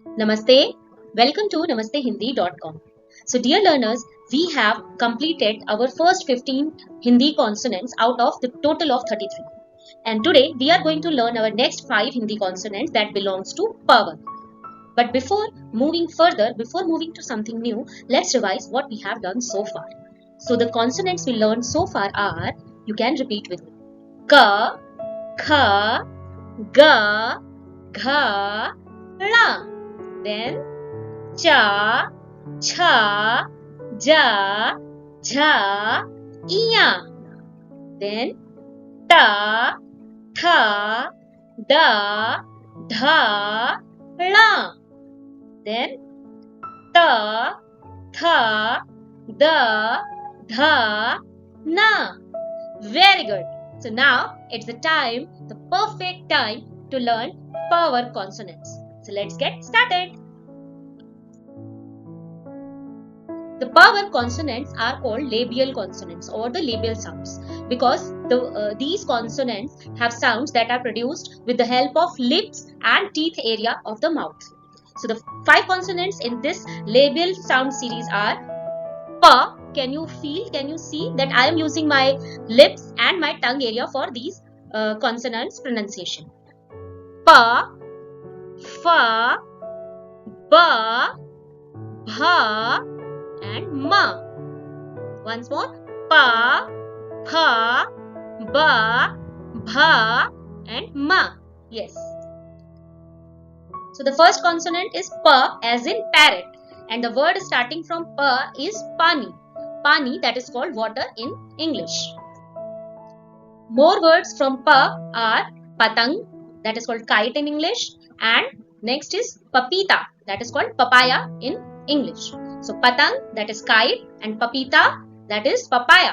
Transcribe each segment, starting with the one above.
Namaste. Welcome to namastehindi.com. So, dear learners, we have completed our first 15 Hindi consonants out of the total of 33. And today we are going to learn our next 5 Hindi consonants that belongs to power. But before moving further, before moving to something new, let's revise what we have done so far. So, the consonants we learned so far are, you can repeat with me, Ka, Kha, Ga, Gha, La. Then cha, cha, ja, jha, iya. Then ta, tha, da, dha, la. Then ta, tha, da, dha, na. Very good. So now it's the time, the perfect time to learn power consonants. So let's get started. The power consonants are called labial consonants or the labial sounds because these consonants have sounds that are produced with the help of lips and teeth area of the mouth. So the 5 consonants in this labial sound series are Pa. Can you feel, can you see that I am using my lips and my tongue area for these consonants pronunciation? Pa, Fa, Ba, Bha and Ma. Once more, Pa, Pha, Ba, Bha and Ma. Yes. So the first consonant is Pa as in parrot, and the word starting from Pa is Pani. Pani, that is called water in English. More words from Pa are Patang, that is called kite in English, and next is Papita, that is called papaya in English. So Patang, that is kite, and Papita, that is papaya.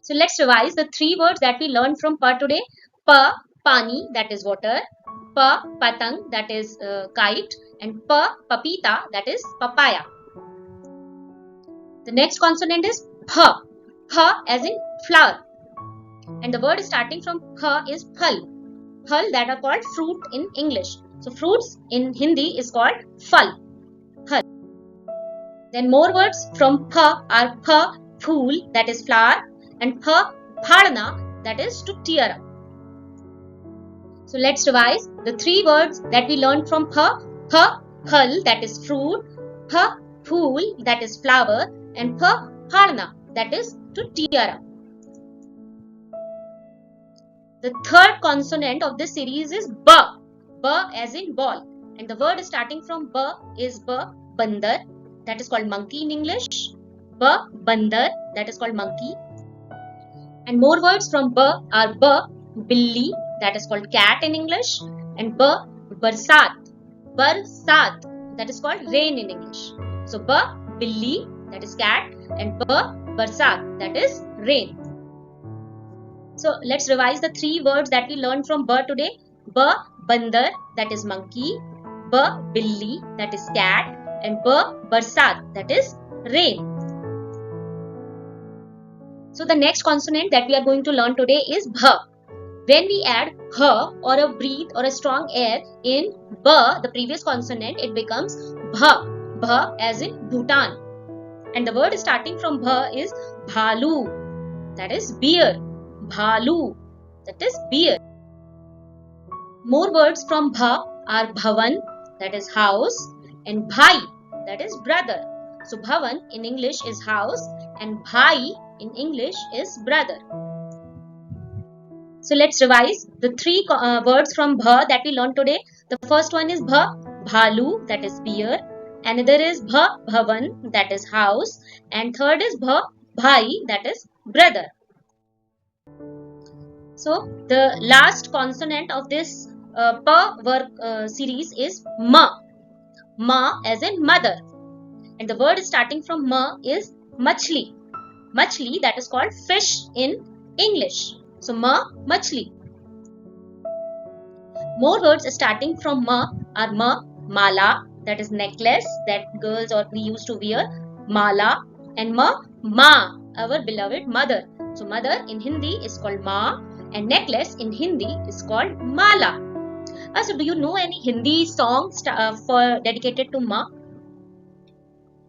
So let's revise the 3 words that we learned from Pa today. Pa, Pani, that is water. Pa, Patang, that is kite, and Pa, Papita, that is papaya. The next consonant is Pha. Pha as in flower. And the word starting from Pha is Phal. Phal, that are called fruit in English. So fruits in Hindi is called Phal. Phal. Then more words from Pha are Pha, Phool, that is flower, and Pha, Phadna, that is to tear up. So let's revise the 3 words that we learned from Pha. Pha, Phal, that is fruit. Pha, Phool, that is flower, and Pha, Phadna, that is to tear up. The third consonant of this series is Ba. Ba as in ball. And the word starting from Ba is Ba, Bandar, that is called monkey in English. Ba, Bandar, that is called monkey. And more words from Ba are Ba, Billi, that is called cat in English. And Ba, Barsat. Barsat, that is called rain in English. So Ba, Billi, that is cat, and Ba, Barsat, that is rain. So let's revise the 3 words that we learned from Ba today. Ba, Bandar, that is monkey. Ba, Billi, that is cat. And Ba, Barsat, that is rain. So the next consonant that we are going to learn today is Bha. When we add H or a breath or a strong air in Ba, the previous consonant, it becomes Bha. Bha as in Bhutan. And the word starting from Bha is Bhalu, that is bear. Bhalu, that is bear. More words from Bha are Bhavan, that is house, and Bhai, that is brother. So Bhavan in English is house, and Bhai in English is brother. So let's revise the 3 words from Bha that we learned today. The first one is Bha, Bhalu, that is bear. Another is Bha, Bhavan, that is house. And third is Bha, Bhai, that is brother. So the last consonant of this Pa word series is Ma. Ma as in mother. And the word starting from Ma is Machli. Machli, that is called fish in English. So Ma, Machli. More words starting from Ma are Ma, Mala, that is necklace that girls or we used to wear. Mala. And Ma, our beloved mother. So mother in Hindi is called Ma, and necklace in Hindi is called Mala. So do you know any Hindi songs for dedicated to Ma?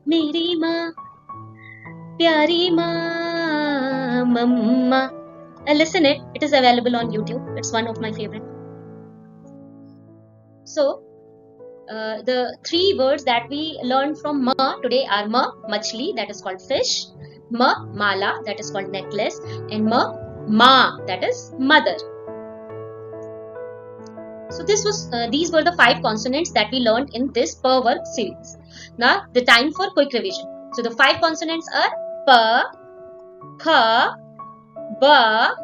मेरी माँ प्यारी माँ मम्मा. Listen it. It is available on YouTube. It's one of my favorite. So the three words that we learned from Ma today are Ma, machli, that is called fish, Ma, mala, that is called necklace, and Ma, that is mother. So these were the 5 consonants that we learned in this per word series. Now the time for quick revision. So the 5 consonants are pa, kha, ba,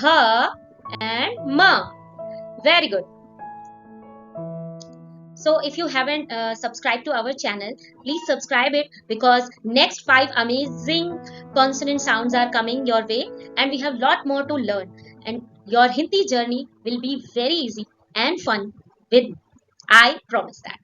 bha, and ma. Very good. So if you haven't subscribed to our channel, please subscribe it, because next 5 amazing consonant sounds are coming your way, and we have lot more to learn, and your Hindi journey will be very easy and fun with me. I promise that.